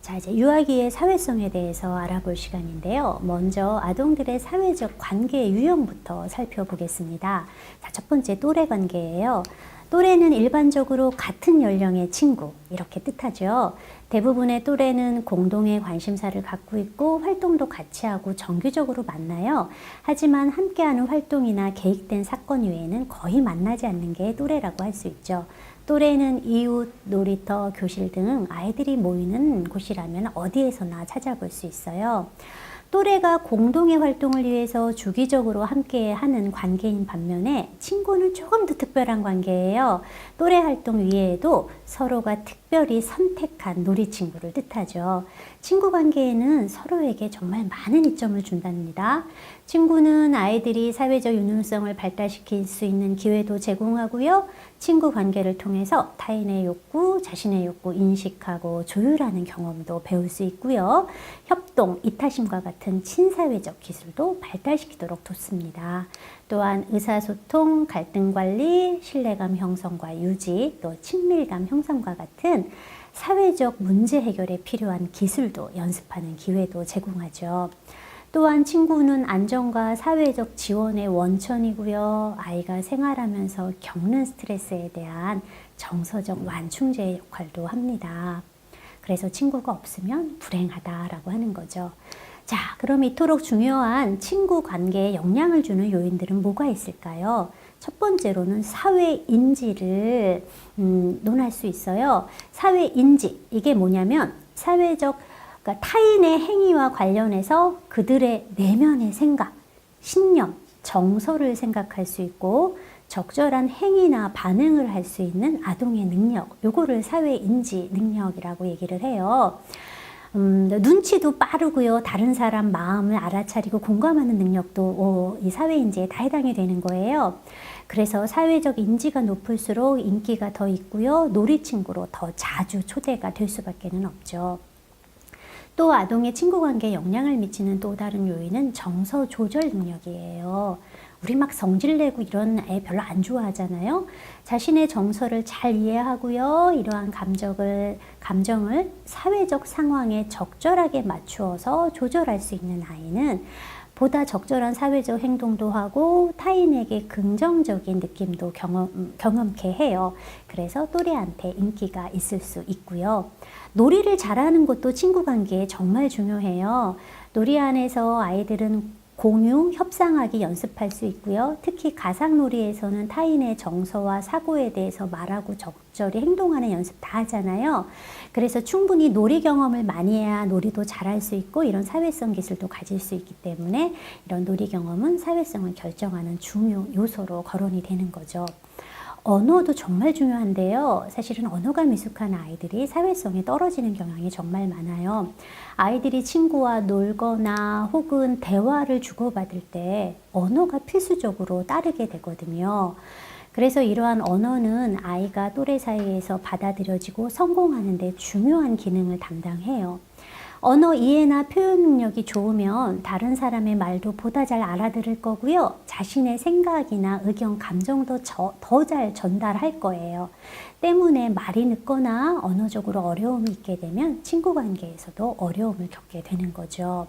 자, 이제 유아기의 사회성에 대해서 알아볼 시간인데요. 먼저 아동들의 사회적 관계 유형부터 살펴보겠습니다. 자, 첫 번째 또래 관계예요. 또래는 일반적으로 같은 연령의 친구, 이렇게 뜻하죠. 대부분의 또래는 공동의 관심사를 갖고 있고 활동도 같이 하고 정기적으로 만나요. 하지만 함께하는 활동이나 계획된 사건 외에는 거의 만나지 않는 게 또래라고 할 수 있죠. 또래는 이웃, 놀이터, 교실 등 아이들이 모이는 곳이라면 어디에서나 찾아볼 수 있어요. 또래가 공동의 활동을 위해서 주기적으로 함께 하는 관계인 반면에 친구는 조금 더 특별한 관계예요. 또래 활동 외에도 서로가 특별히 선택한 놀이 친구를 뜻하죠. 친구 관계에는 서로에게 정말 많은 이점을 준답니다. 친구는 아이들이 사회적 유능성을 발달시킬 수 있는 기회도 제공하고요. 친구 관계를 통해서 타인의 욕구, 자신의 욕구 인식하고 조율하는 경험도 배울 수 있고요. 협동, 이타심과 같은 친사회적 기술도 발달시키도록 돕습니다. 또한 의사소통, 갈등 관리, 신뢰감 형성과 유지, 또 친밀감 형성과 같은 사회적 문제 해결에 필요한 기술도 연습하는 기회도 제공하죠. 또한 친구는 안정과 사회적 지원의 원천이고요. 아이가 생활하면서 겪는 스트레스에 대한 정서적 완충제 역할도 합니다. 그래서 친구가 없으면 불행하다라고 하는 거죠. 자, 그럼 이토록 중요한 친구 관계에 영향을 주는 요인들은 뭐가 있을까요? 첫 번째로는 사회인지를 논할 수 있어요. 사회인지, 이게 뭐냐면 그러니까 타인의 행위와 관련해서 그들의 내면의 생각, 신념, 정서를 생각할 수 있고 적절한 행위나 반응을 할 수 있는 아동의 능력, 요거를 사회인지 능력이라고 얘기를 해요. 눈치도 빠르고요. 다른 사람 마음을 알아차리고 공감하는 능력도 이 사회인지에 다 해당이 되는 거예요. 그래서 사회적 인지가 높을수록 인기가 더 있고요. 놀이친구로 더 자주 초대가 될 수밖에 없죠. 또 아동의 친구 관계에 영향을 미치는 또 다른 요인은 정서 조절 능력이에요. 우리 막 성질내고 이런 애 별로 안 좋아하잖아요. 자신의 정서를 잘 이해하고요. 이러한 감정을 사회적 상황에 적절하게 맞추어서 조절할 수 있는 아이는 보다 적절한 사회적 행동도 하고 타인에게 긍정적인 느낌도 경험케 해요. 그래서 또래한테 인기가 있을 수 있고요. 놀이를 잘하는 것도 친구 관계에 정말 중요해요. 놀이 안에서 아이들은 공유, 협상하기 연습할 수 있고요. 특히 가상놀이에서는 타인의 정서와 사고에 대해서 말하고 적절히 행동하는 연습 다 하잖아요. 그래서 충분히 놀이 경험을 많이 해야 놀이도 잘할 수 있고 이런 사회성 기술도 가질 수 있기 때문에 이런 놀이 경험은 사회성을 결정하는 중요 요소로 거론이 되는 거죠. 언어도 정말 중요한데요. 사실은 언어가 미숙한 아이들이 사회성이 떨어지는 경향이 정말 많아요. 아이들이 친구와 놀거나 혹은 대화를 주고받을 때 언어가 필수적으로 따르게 되거든요. 그래서 이러한 언어는 아이가 또래 사이에서 받아들여지고 성공하는 데 중요한 기능을 담당해요. 언어 이해나 표현 능력이 좋으면 다른 사람의 말도 보다 잘 알아들을 거고요. 자신의 생각이나 의견, 감정도 더 잘 전달할 거예요. 때문에 말이 늦거나 언어적으로 어려움이 있게 되면 친구 관계에서도 어려움을 겪게 되는 거죠.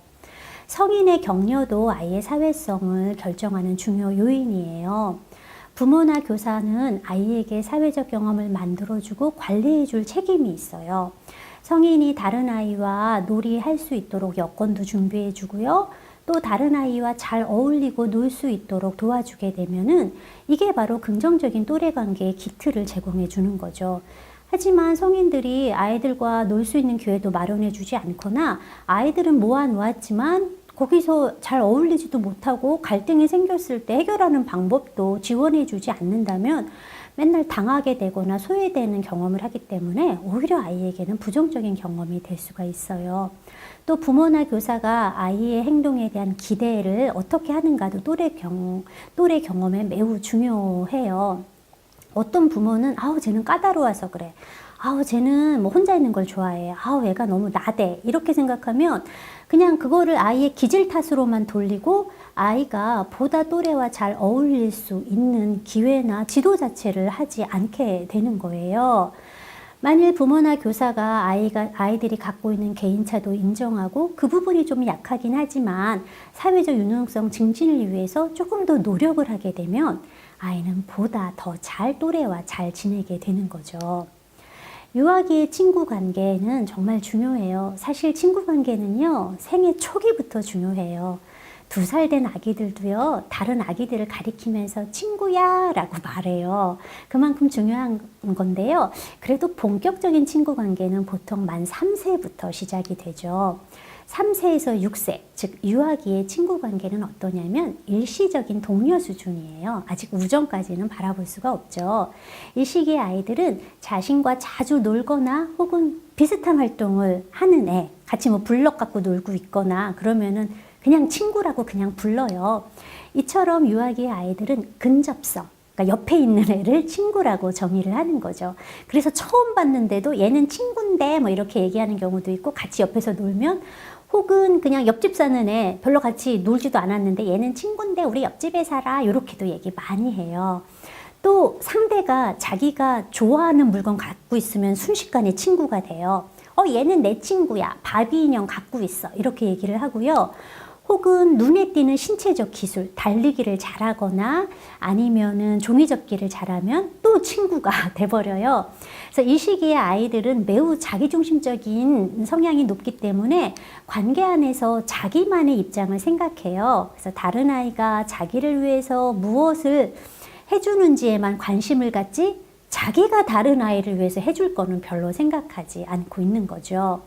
성인의 격려도 아이의 사회성을 결정하는 중요 요인이에요. 부모나 교사는 아이에게 사회적 경험을 만들어주고 관리해줄 책임이 있어요. 성인이 다른 아이와 놀이할 수 있도록 여건도 준비해 주고요. 또 다른 아이와 잘 어울리고 놀 수 있도록 도와주게 되면은 이게 바로 긍정적인 또래 관계의 기틀을 제공해 주는 거죠. 하지만 성인들이 아이들과 놀 수 있는 기회도 마련해 주지 않거나 아이들은 모아 놓았지만 거기서 잘 어울리지도 못하고 갈등이 생겼을 때 해결하는 방법도 지원해 주지 않는다면 맨날 당하게 되거나 소외되는 경험을 하기 때문에 오히려 아이에게는 부정적인 경험이 될 수가 있어요. 또 부모나 교사가 아이의 행동에 대한 기대를 어떻게 하는가도 또래 경험에 매우 중요해요. 어떤 부모는 쟤는 까다로워서 그래. 쟤는 뭐 혼자 있는 걸 좋아해. 애가 너무 나대. 이렇게 생각하면 그냥 그거를 아이의 기질 탓으로만 돌리고 아이가 보다 또래와 잘 어울릴 수 있는 기회나 지도 자체를 하지 않게 되는 거예요. 만일 부모나 교사가 아이들이 갖고 있는 개인차도 인정하고 그 부분이 좀 약하긴 하지만 사회적 유능성 증진을 위해서 조금 더 노력을 하게 되면 아이는 보다 더 잘 또래와 잘 지내게 되는 거죠. 유아기의 친구 관계는 정말 중요해요. 사실 친구 관계는요, 생애 초기부터 중요해요. 2살 된 아기들도요, 다른 아기들을 가리키면서 친구야 라고 말해요. 그만큼 중요한 건데요. 그래도 본격적인 친구 관계는 보통 만 3세부터 시작이 되죠. 3세에서 6세, 즉 유아기의 친구 관계는 어떠냐면 일시적인 동료 수준이에요. 아직 우정까지는 바라볼 수가 없죠. 이 시기의 아이들은 자신과 자주 놀거나 혹은 비슷한 활동을 하는 애, 같이 뭐 블럭 갖고 놀고 있거나 그러면은 그냥 친구라고 그냥 불러요. 이처럼 유아기의 아이들은 근접성, 그러니까 옆에 있는 애를 친구라고 정의를 하는 거죠. 그래서 처음 봤는데도 얘는 친구인데 뭐 이렇게 얘기하는 경우도 있고, 같이 옆에서 놀면 혹은 그냥 옆집 사는 애 별로 같이 놀지도 않았는데 얘는 친구인데 우리 옆집에 살아, 이렇게도 얘기 많이 해요. 또 상대가 자기가 좋아하는 물건 갖고 있으면 순식간에 친구가 돼요. 얘는 내 친구야, 바비 인형 갖고 있어, 이렇게 얘기를 하고요. 혹은 눈에 띄는 신체적 기술, 달리기를 잘하거나 아니면은 종이접기를 잘하면 또 친구가 돼버려요. 그래서 이 시기의 아이들은 매우 자기중심적인 성향이 높기 때문에 관계 안에서 자기만의 입장을 생각해요. 그래서 다른 아이가 자기를 위해서 무엇을 해주는지에만 관심을 갖지 자기가 다른 아이를 위해서 해줄 거는 별로 생각하지 않고 있는 거죠.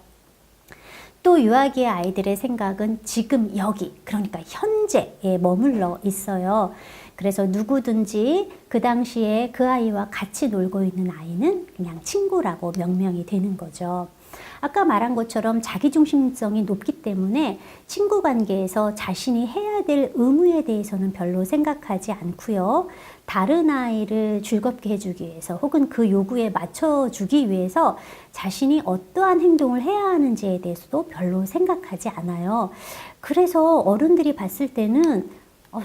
또 유아기의 아이들의 생각은 지금 여기, 그러니까 현재에 머물러 있어요. 그래서 누구든지 그 당시에 그 아이와 같이 놀고 있는 아이는 그냥 친구라고 명명이 되는 거죠. 아까 말한 것처럼 자기중심성이 높기 때문에 친구 관계에서 자신이 해야 될 의무에 대해서는 별로 생각하지 않고요. 다른 아이를 즐겁게 해주기 위해서 혹은 그 요구에 맞춰주기 위해서 자신이 어떠한 행동을 해야 하는지에 대해서도 별로 생각하지 않아요. 그래서 어른들이 봤을 때는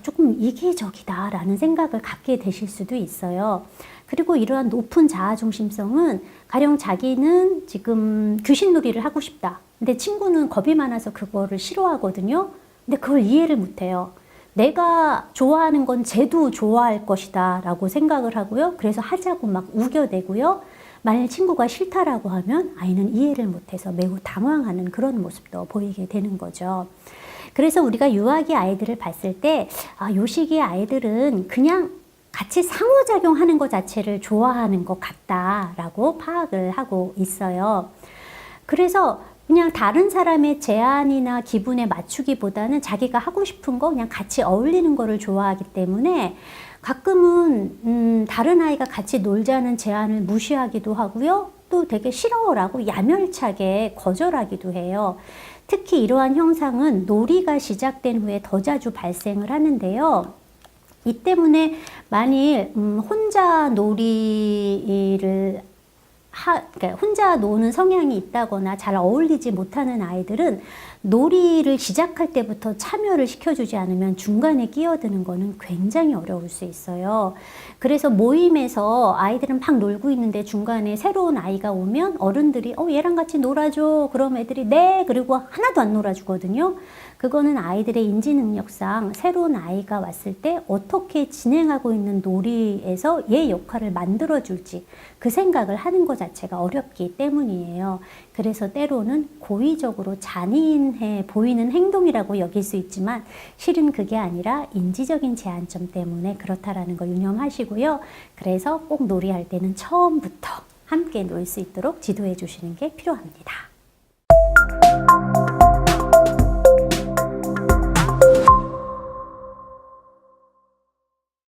조금 이기적이다라는 생각을 갖게 되실 수도 있어요. 그리고 이러한 높은 자아중심성은 가령 자기는 지금 귀신놀이를 하고 싶다. 근데 친구는 겁이 많아서 그거를 싫어하거든요. 근데 그걸 이해를 못해요. 내가 좋아하는 건 쟤도 좋아할 것이다 라고 생각을 하고요. 그래서 하자고 막 우겨대고요. 만일 친구가 싫다라고 하면 아이는 이해를 못해서 매우 당황하는 그런 모습도 보이게 되는 거죠. 그래서 우리가 유아기 아이들을 봤을 때, 요 시기의 아이들은 그냥 같이 상호작용하는 것 자체를 좋아하는 것 같다라고 파악을 하고 있어요. 그래서 그냥 다른 사람의 제안이나 기분에 맞추기보다는 자기가 하고 싶은 거 그냥 같이 어울리는 거를 좋아하기 때문에 가끔은 다른 아이가 같이 놀자는 제안을 무시하기도 하고요. 또 되게 싫어라고 야멸차게 거절하기도 해요. 특히 이러한 형상은 놀이가 시작된 후에 더 자주 발생을 하는데요. 이 때문에 만일 혼자 놀이를 그러니까 혼자 노는 성향이 있다거나 잘 어울리지 못하는 아이들은 놀이를 시작할 때부터 참여를 시켜주지 않으면 중간에 끼어드는 거는 굉장히 어려울 수 있어요. 그래서 모임에서 아이들은 막 놀고 있는데 중간에 새로운 아이가 오면 어른들이 얘랑 같이 놀아줘. 그럼 애들이 네, 그리고 하나도 안 놀아주거든요. 그거는 아이들의 인지 능력상 새로운 아이가 왔을 때 어떻게 진행하고 있는 놀이에서 얘 역할을 만들어줄지 그 생각을 하는 것 자체가 어렵기 때문이에요. 그래서 때로는 고의적으로 잔인해 보이는 행동이라고 여길 수 있지만 실은 그게 아니라 인지적인 제한점 때문에 그렇다라는 걸 유념하시고요. 그래서 꼭 놀이할 때는 처음부터 함께 놀 수 있도록 지도해 주시는 게 필요합니다.